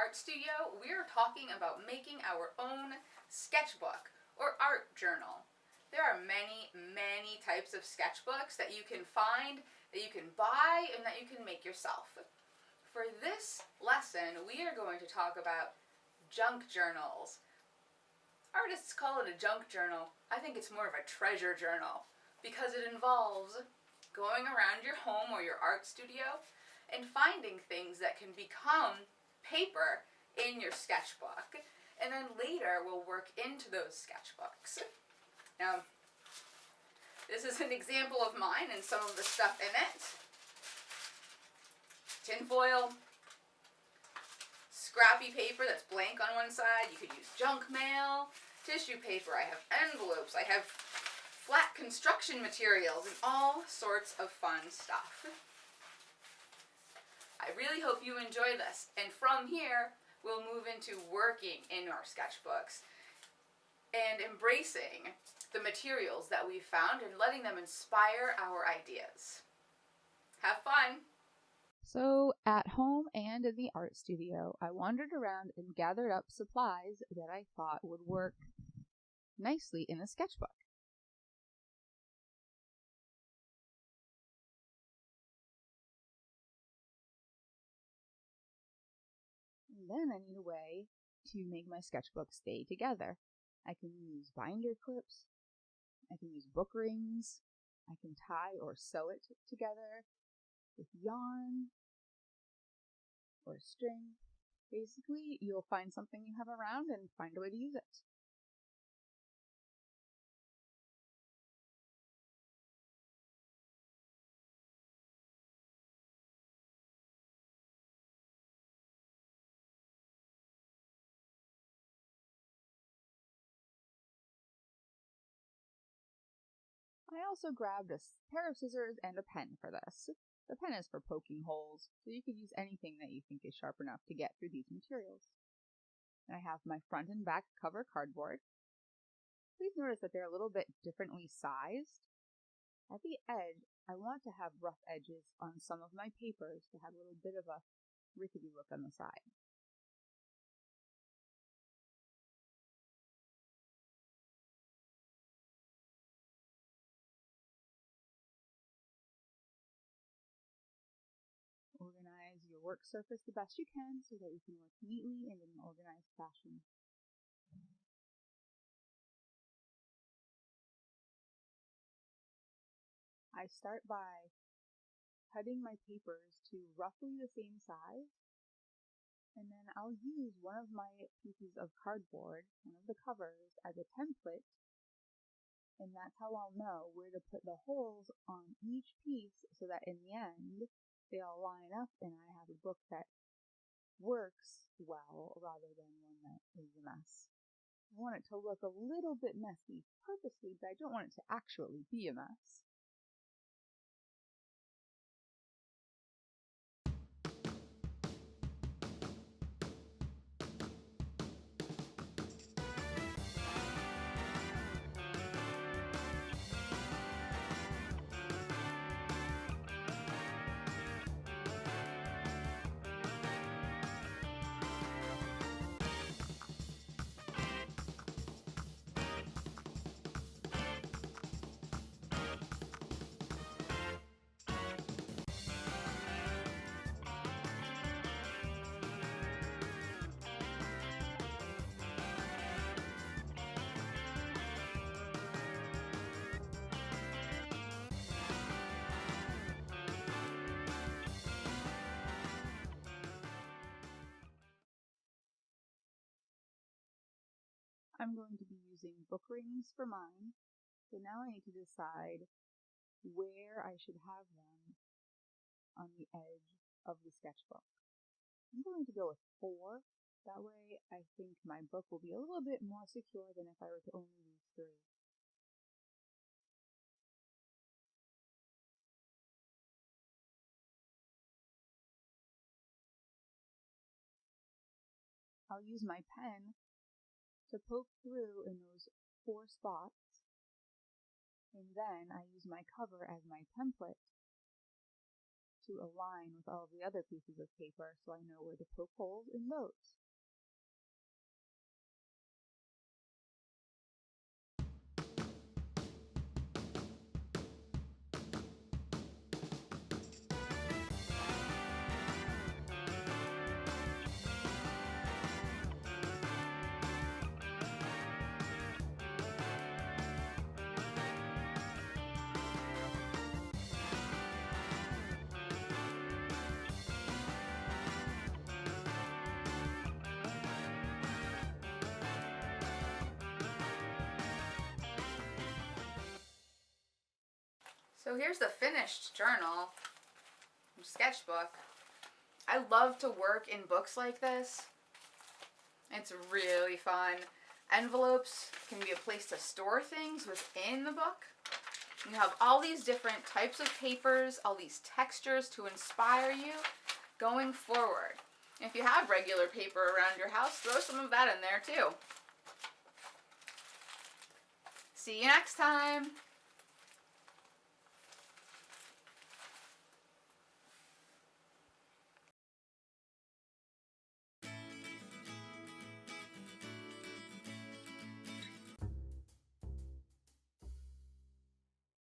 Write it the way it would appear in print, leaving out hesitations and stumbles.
art studio, we're talking about making our own sketchbook or art journal. There are many, many types of sketchbooks that you can find, that you can buy, and that you can make yourself. For this lesson, we are going to talk about junk journals. Artists call it a junk journal. I think it's more of a treasure journal because it involves going around your home or your art studio and finding things that can become paper in your sketchbook, and then later we'll work into those sketchbooks. Now, this is an example of mine and some of the stuff in it. Tinfoil, scrappy paper that's blank on one side. You could use junk mail, tissue paper. I have envelopes. I have flat construction materials and all sorts of fun stuff. I really hope you enjoy this. And from here, we'll move into working in our sketchbooks and embracing the materials that we've found and letting them inspire our ideas. Have fun! So, at home and in the art studio, I wandered around and gathered up supplies that I thought would work nicely in a sketchbook. And then I need a way to make my sketchbook stay together. I can use binder clips, I can use book rings, I can tie or sew it together with yarn or string. Basically, you'll find something you have around and find a way to use it. I also grabbed a pair of scissors and a pen for this. The pen is for poking holes, so you could use anything that you think is sharp enough to get through these materials. And I have my front and back cover cardboard. Please notice that they're a little bit differently sized. At the edge, I want to have rough edges on some of my papers to have a little bit of a rickety look on the side. Organize your work surface the best you can so that you can work neatly and in an organized fashion. I start by cutting my papers to roughly the same size, and then I'll use one of my pieces of cardboard, one of the covers, as a template, and that's how I'll know where to put the holes on each piece so that in the end they all line up and I have a book that works well rather than one that is a mess. I want it to look a little bit messy purposely, but I don't want it to actually be a mess. I'm going to be using book rings for mine, so now I need to decide where I should have them on the edge of the sketchbook. I'm going to go with 4. That way I think my book will be a little bit more secure than if I were to only use 3. I'll use my pen to poke through in those 4 spots, and then I use my cover as my template to align with all of the other pieces of paper so I know where to poke holes in those. So here's the finished journal, sketchbook. I love to work in books like this. It's really fun. Envelopes can be a place to store things within the book. You have all these different types of papers, all these textures to inspire you going forward. If you have regular paper around your house, throw some of that in there too. See you next time.